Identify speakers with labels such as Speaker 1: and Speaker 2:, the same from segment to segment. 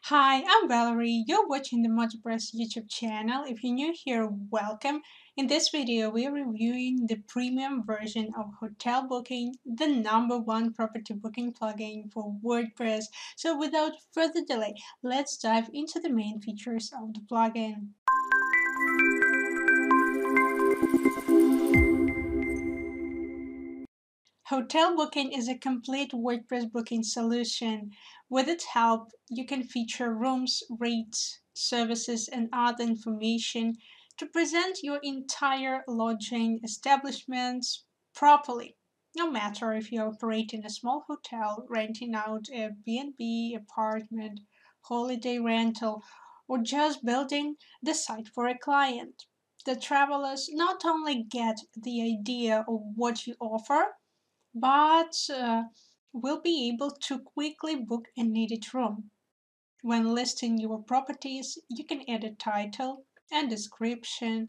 Speaker 1: Hi, I'm Valerie. You're watching the MotoPress YouTube channel. If you're new here, welcome. In this video, we're reviewing the premium version of hotel booking, the #1 property booking plugin for WordPress. So without further delay, let's dive into the main features of the plugin. Hotel booking is a complete WordPress booking solution. With its help, you can feature rooms, rates, services, and other information to present your entire lodging establishments properly. No matter if you operate in a small hotel, renting out a B&B, apartment, holiday rental, or just building the site for a client. The travelers not only get the idea of what you offer, but will be able to quickly book a needed room. When listing your properties, you can add a title and description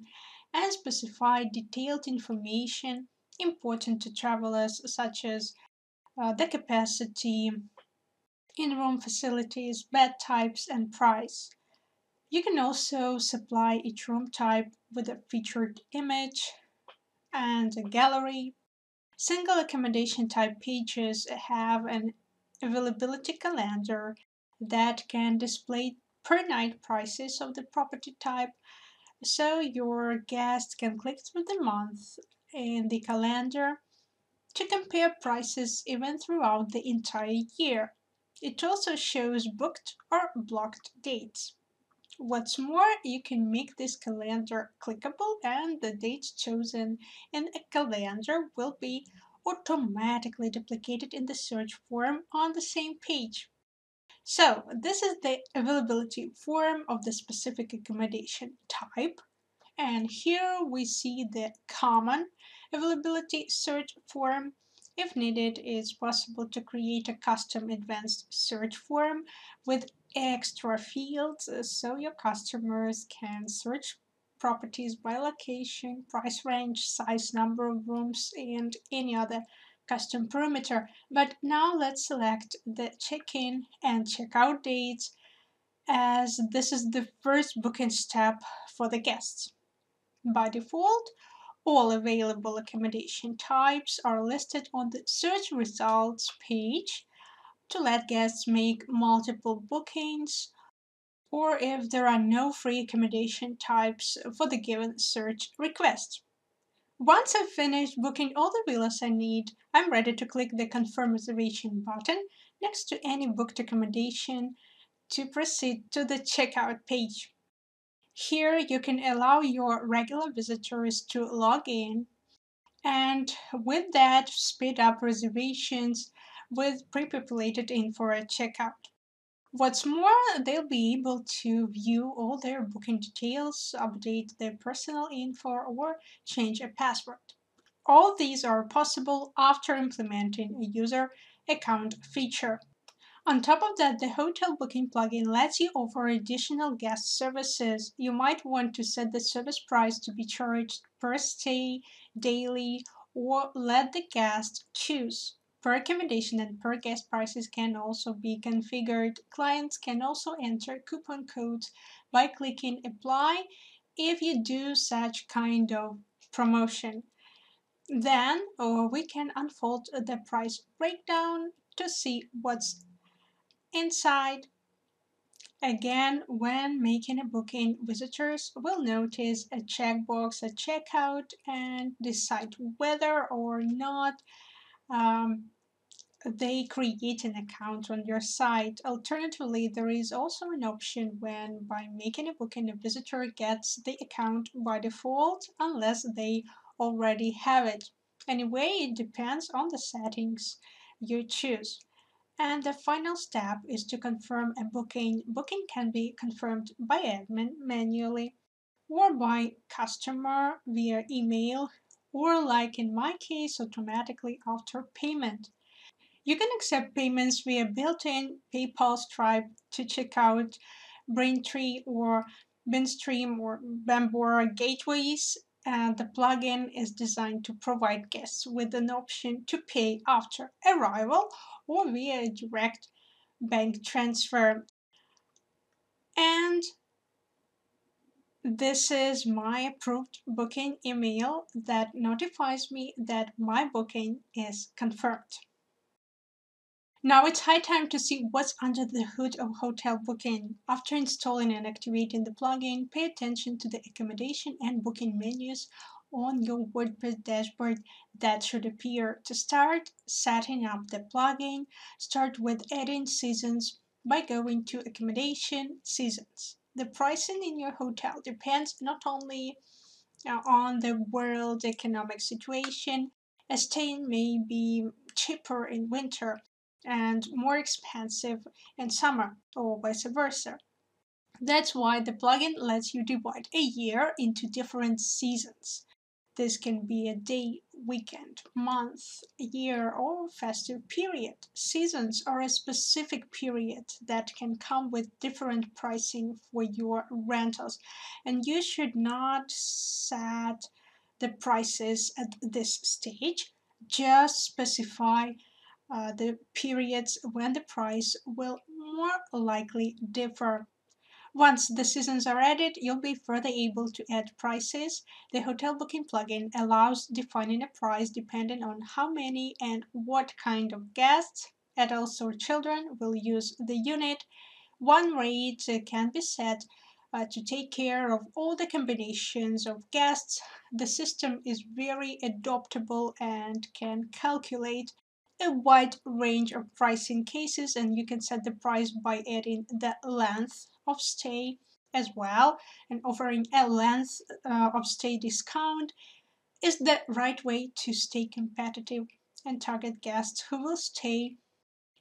Speaker 1: and specify detailed information important to travelers, such as the capacity, in-room facilities, bed types, and price. You can also supply each room type with a featured image and a gallery. Single accommodation type pages have an availability calendar that can display per night prices of the property type, so your guest can click through the month in the calendar to compare prices even throughout the entire year. It also shows booked or blocked dates. What's more, you can make this calendar clickable, and the dates chosen in a calendar will be automatically duplicated in the search form on the same page. So, this is the availability form of the specific accommodation type. And here we see the common availability search form. If needed, it's possible to create a custom advanced search form with extra fields so your customers can search properties by location, price range, size, number of rooms, and any other custom parameter. But now let's select the check-in and check-out dates, as this is the first booking step for the guests. By default, all available accommodation types are listed on the search results page to let guests make multiple bookings, or if there are no free accommodation types for the given search request. Once I've finished booking all the villas I need, I'm ready to click the Confirm Reservation button next to any booked accommodation to proceed to the checkout page. Here you can allow your regular visitors to log in and with that speed up reservations with pre-populated info at checkout. What's more, they'll be able to view all their booking details, update their personal info, or change a password. All these are possible after implementing a user account feature. On top of that, the hotel booking plugin lets you offer additional guest services. You might want to set the service price to be charged per stay, daily, or let the guest choose. Per accommodation and per guest prices can also be configured. Clients can also enter coupon codes by clicking apply if you do such kind of promotion. Then we can unfold the price breakdown to see what's inside. Again, when making a booking, visitors will notice a checkbox at checkout and decide whether or not um, they create an account on your site. Alternatively, there is also an option when, by making a booking, a visitor gets the account by default unless they already have it. Anyway, it depends on the settings you choose. And the final step is to confirm a booking. Booking can be confirmed by admin manually or by customer via email, or like in my case, automatically after payment. You can accept payments via built-in PayPal, Stripe to checkout, Braintree or Binstream or Bambora gateways. And the plugin is designed to provide guests with an option to pay after arrival or via a direct bank transfer. And this is my approved booking email that notifies me that my booking is confirmed. Now it's high time to see what's under the hood of hotel booking. After installing and activating the plugin, pay attention to the accommodation and booking menus on your WordPress dashboard that should appear. To start setting up the plugin, start with adding seasons by going to Accommodation Seasons. The pricing in your hotel depends not only on the world economic situation. A stay may be cheaper in winter and more expensive in summer, or vice versa. That's why the plugin lets you divide a year into different seasons. This can be a day, weekend, month, year, or festive period. Seasons are a specific period that can come with different pricing for your rentals, and you should not set the prices at this stage. Just specify the periods when the price will more likely differ. Once the seasons are added, you'll be further able to add prices. The hotel booking plugin allows defining a price depending on how many and what kind of guests, adults or children, will use the unit. One rate can be set to take care of all the combinations of guests. The system is very adaptable and can calculate a wide range of pricing cases, and you can set the price by adding the length of stay as well, and offering a length of stay discount is the right way to stay competitive and target guests who will stay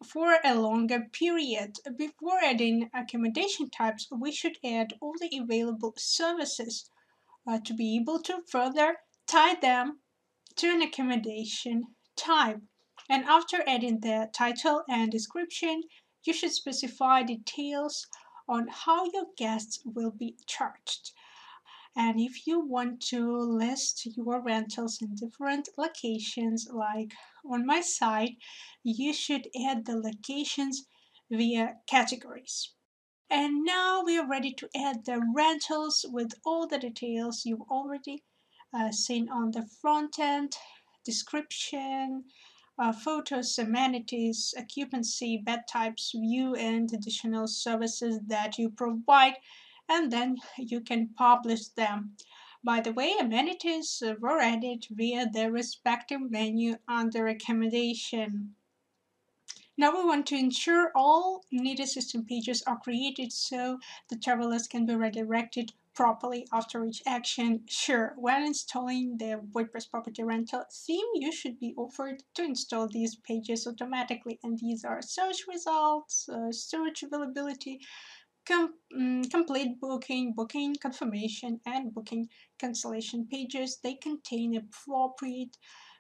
Speaker 1: for a longer period. Before adding accommodation types, we should add all the available services to be able to further tie them to an accommodation type. And after adding the title and description, you should specify details on how your guests will be charged. And if you want to list your rentals in different locations, like on my site, you should add the locations via categories. And now we are ready to add the rentals with all the details you've already seen on the front end, description, photos, amenities, occupancy, bed types, view, and additional services that you provide, and then you can publish them. By the way, amenities were added via the respective menu under accommodation. Now we want to ensure all needed system pages are created so the travelers can be redirected properly after each action. Sure, when installing the WordPress property rental theme, you should be offered to install these pages automatically, and these are search results, search availability, complete booking, booking confirmation, and booking cancellation pages. They contain appropriate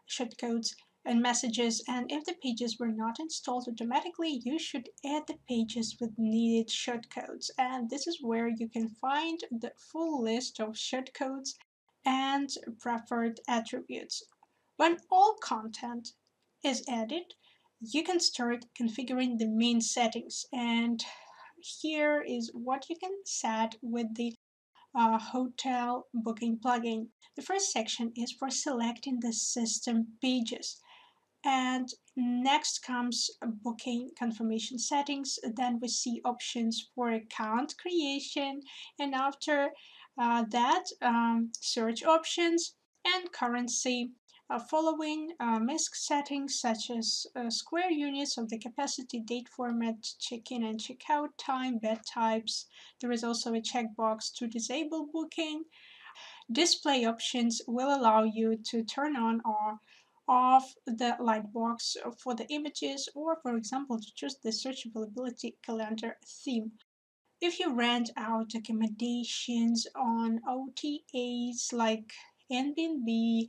Speaker 1: shortcodes and messages, and if the pages were not installed automatically, you should add the pages with needed shortcodes. And this is where you can find the full list of shortcodes and preferred attributes. When all content is added, you can start configuring the main settings, and here is what you can set with the hotel booking plugin. The first section is for selecting the system pages. And next comes booking confirmation settings. Then we see options for account creation, and after that, search options and currency. Following MISC settings such as square units of the capacity, date format, check-in and check-out time, bed types. There is also a checkbox to disable booking. Display options will allow you to turn on or off the light box for the images, or for example to choose the search availability calendar theme. If you rent out accommodations on OTAs like Airbnb,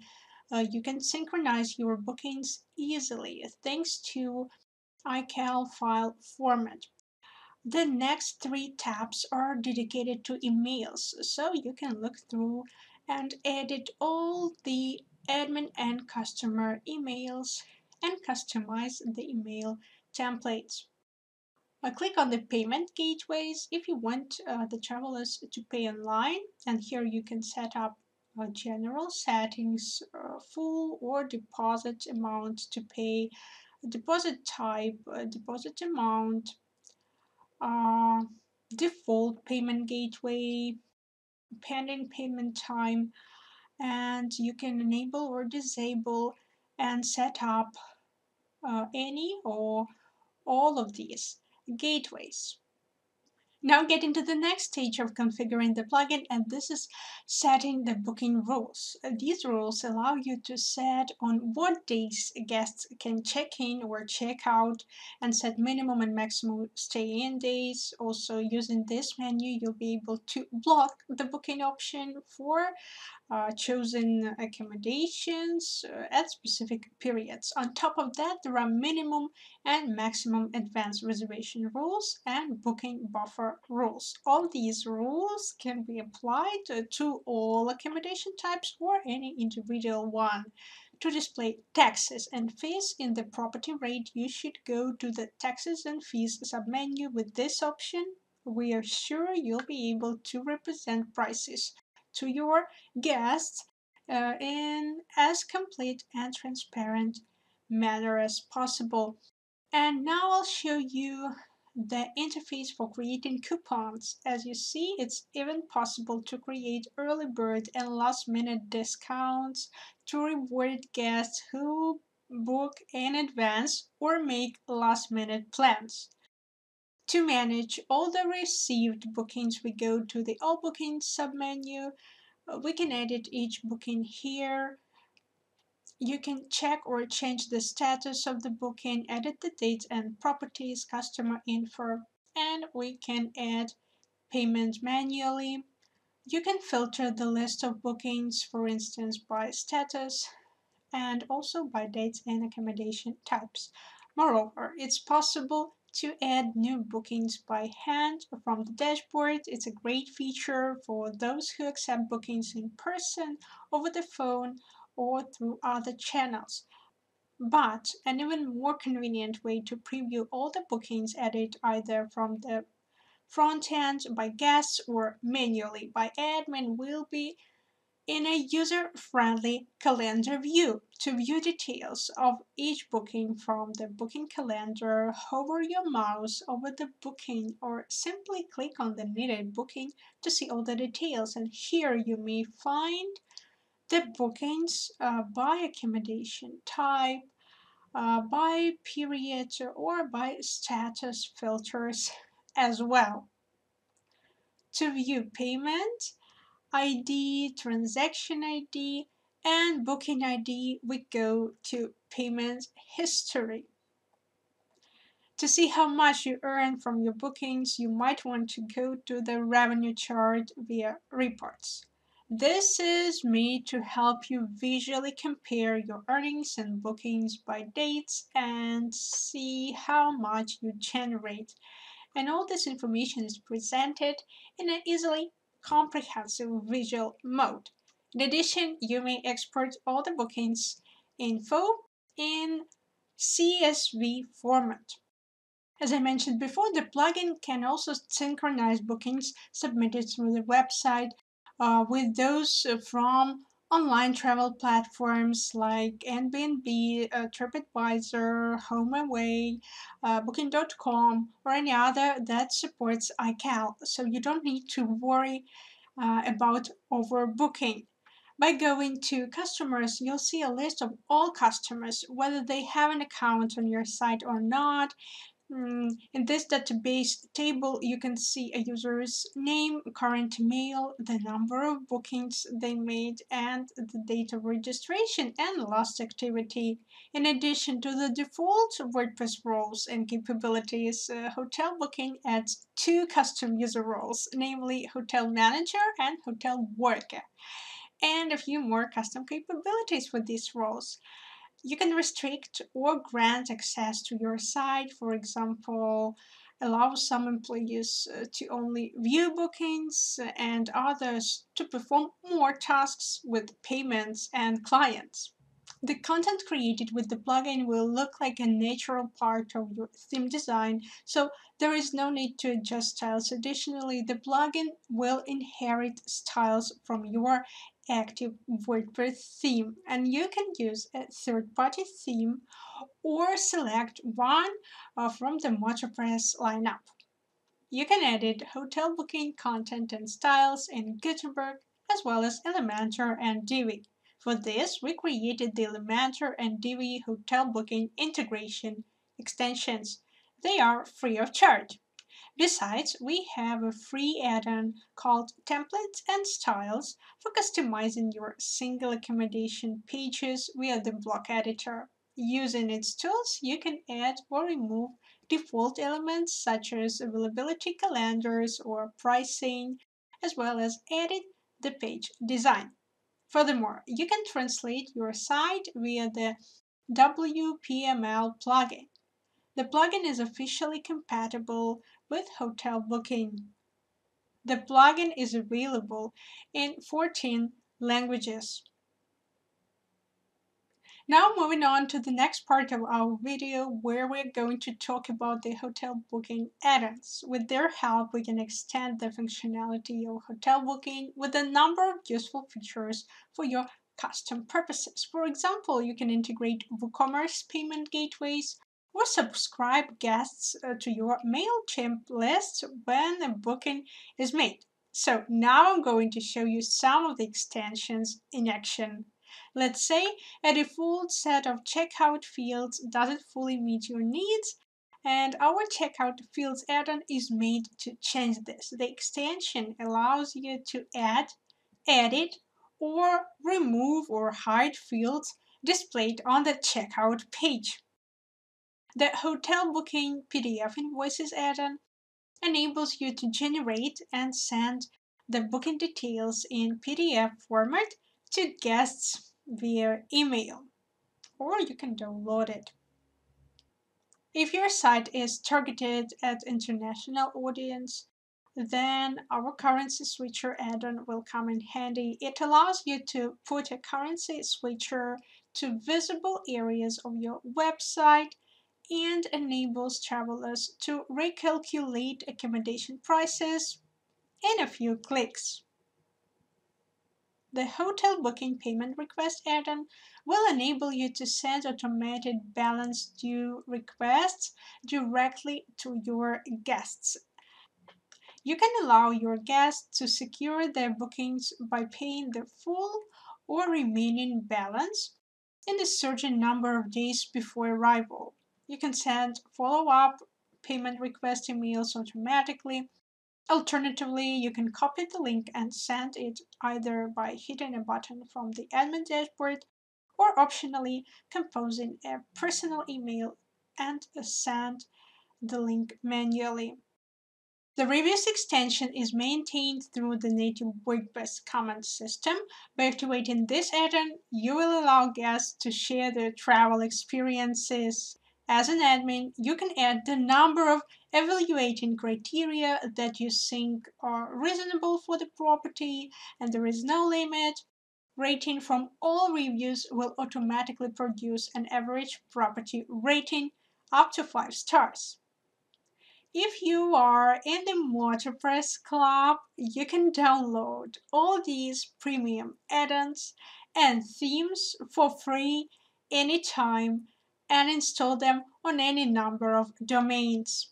Speaker 1: you can synchronize your bookings easily thanks to iCal file format. The next three tabs are dedicated to emails, so you can look through and edit all the admin and customer emails and customize the email templates. Click on the payment gateways if you want the travelers to pay online, and here you can set up general settings, full or deposit amount to pay, deposit type, deposit amount, uh, default payment gateway, pending payment time, and you can enable or disable and set up any or all of these gateways. Now get into the next stage of configuring the plugin, and this is setting the booking rules. These rules allow you to set on what days guests can check in or check out, and set minimum and maximum stay-in days. Also, using this menu, you'll be able to block the booking option for chosen accommodations at specific periods. On top of that, there are minimum and maximum advance reservation rules and booking buffer rules. All these rules can be applied to all accommodation types or any individual one. To display taxes and fees in the property rate, you should go to the taxes and fees submenu. With this option, we are sure you'll be able to represent prices to your guests in as complete and transparent manner as possible. And now I'll show you the interface for creating coupons. As you see, it's even possible to create early bird and last minute discounts to reward guests who book in advance or make last minute plans. To manage all the received bookings, we go to the All Bookings submenu. We can edit each booking here. You can check or change the status of the booking, edit the dates and properties, customer info, and we can add payment manually. You can filter the list of bookings, for instance, by status and also by dates and accommodation types. Moreover, it's possible to add new bookings by hand from the dashboard. It's a great feature for those who accept bookings in person, over the phone, or through other channels. But an even more convenient way to preview all the bookings added either from the front end by guests or manually by admin will be in a user-friendly calendar view. To view details of each booking from the booking calendar, hover your mouse over the booking or simply click on the needed booking to see all the details. And here you may find the bookings by accommodation type, by period, or by status filters as well. To view payment ID, transaction ID, and booking ID, we go to payment history. To see how much you earn from your bookings, you might want to go to the revenue chart via reports. This is made to help you visually compare your earnings and bookings by dates and see how much you generate. And all this information is presented in an easily comprehensive visual mode. In addition, you may export all the bookings info in CSV format. As I mentioned before, the plugin can also synchronize bookings submitted through the website with those from online travel platforms like Airbnb, TripAdvisor, HomeAway, Booking.com, or any other that supports iCal. So you don't need to worry about overbooking. By going to customers, you'll see a list of all customers, whether they have an account on your site or not. In this database table, you can see a user's name, current email, the number of bookings they made, and the date of registration and last activity. In addition to the default WordPress roles and capabilities, Hotel Booking adds two custom user roles, namely Hotel Manager and Hotel Worker, and a few more custom capabilities for these roles. You can restrict or grant access to your site, for example, allow some employees to only view bookings and others to perform more tasks with payments and clients. The content created with the plugin will look like a natural part of your theme design, so there is no need to adjust styles. Additionally, the plugin will inherit styles from your active WordPress theme, and you can use a third-party theme or select one from the MotoPress lineup. You can edit hotel booking content and styles in Gutenberg as well as Elementor and Divi. For this, we created the Elementor and Divi hotel booking integration extensions. They are free of charge. Besides, we have a free add-on called Templates and Styles for customizing your single accommodation pages via the block editor. Using its tools, you can add or remove default elements such as availability calendars or pricing, as well as edit the page design. Furthermore, you can translate your site via the WPML plugin. The plugin is officially compatible with hotel booking. The plugin is available in 14 languages. Now moving on to the next part of our video where we're going to talk about the hotel booking add-ons. With their help, we can extend the functionality of hotel booking with a number of useful features for your custom purposes. For example, you can integrate WooCommerce payment gateways or subscribe guests to your MailChimp list when a booking is made. So now I'm going to show you some of the extensions in action. Let's say a default set of checkout fields doesn't fully meet your needs, and our checkout fields add-on is made to change this. The extension allows you to add, edit, or remove or hide fields displayed on the checkout page. The hotel booking PDF invoices add-on enables you to generate and send the booking details in PDF format to guests via email, or you can download it. If your site is targeted at international audience, then our currency switcher add-on will come in handy. It allows you to put a currency switcher to visible areas of your website and enables travelers to recalculate accommodation prices in a few clicks. The hotel booking payment request add-on will enable you to send automated balance due requests directly to your guests. You can allow your guests to secure their bookings by paying the full or remaining balance in a certain number of days before arrival. You can send follow-up payment request emails automatically. Alternatively, you can copy the link and send it either by hitting a button from the admin dashboard or optionally composing a personal email and send the link manually. The reviews extension is maintained through the native WordPress comment system. By activating this add-on, you will allow guests to share their travel experiences. As an admin, you can add the number of evaluating criteria that you think are reasonable for the property, and there is no limit. Rating from all reviews will automatically produce an average property rating up to 5 stars. If you are in the MotoPress club, you can download all these premium add-ons and themes for free anytime and install them on any number of domains.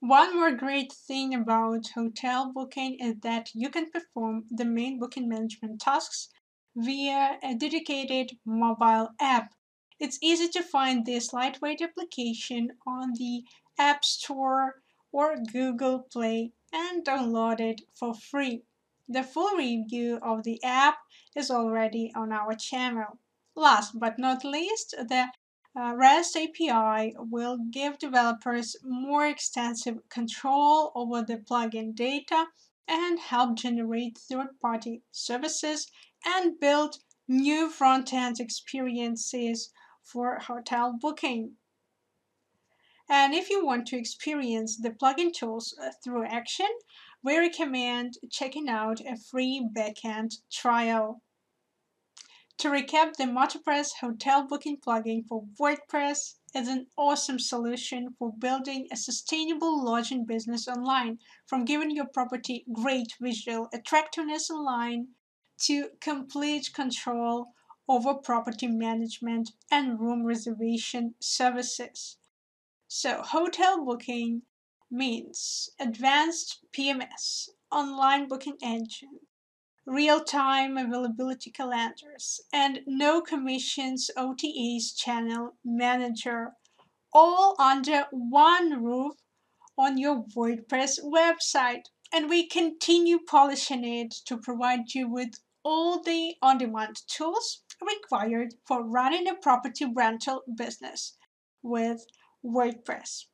Speaker 1: One more great thing about hotel booking is that you can perform the main booking management tasks via a dedicated mobile app. It's easy to find this lightweight application on the App Store or Google Play and download it for free. The full review of the app is already on our channel. Last but not least, the REST API will give developers more extensive control over the plugin data and help generate third-party services and build new front-end experiences for hotel booking. And if you want to experience the plugin tools through action, we recommend checking out a free backend trial. To recap, the MotoPress hotel booking plugin for WordPress is an awesome solution for building a sustainable lodging business online, from giving your property great visual attractiveness online to complete control over property management and room reservation services. So, hotel booking means advanced PMS, online booking engine, real-time availability calendars, and no commissions OTAs channel manager, all under one roof on your WordPress website. And we continue polishing it to provide you with all the on-demand tools required for running a property rental business with WordPress.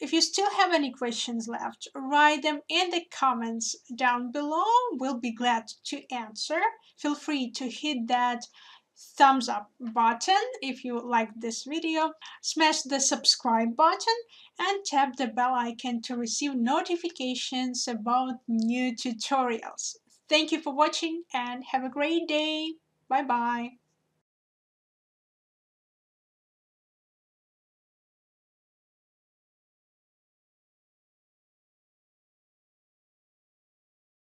Speaker 1: If you still have any questions left, write them in the comments down below. We'll be glad to answer. Feel free to hit that thumbs up button if you like this video, smash the subscribe button, and tap the bell icon to receive notifications about new tutorials. Thank you for watching and have a great day. Bye bye.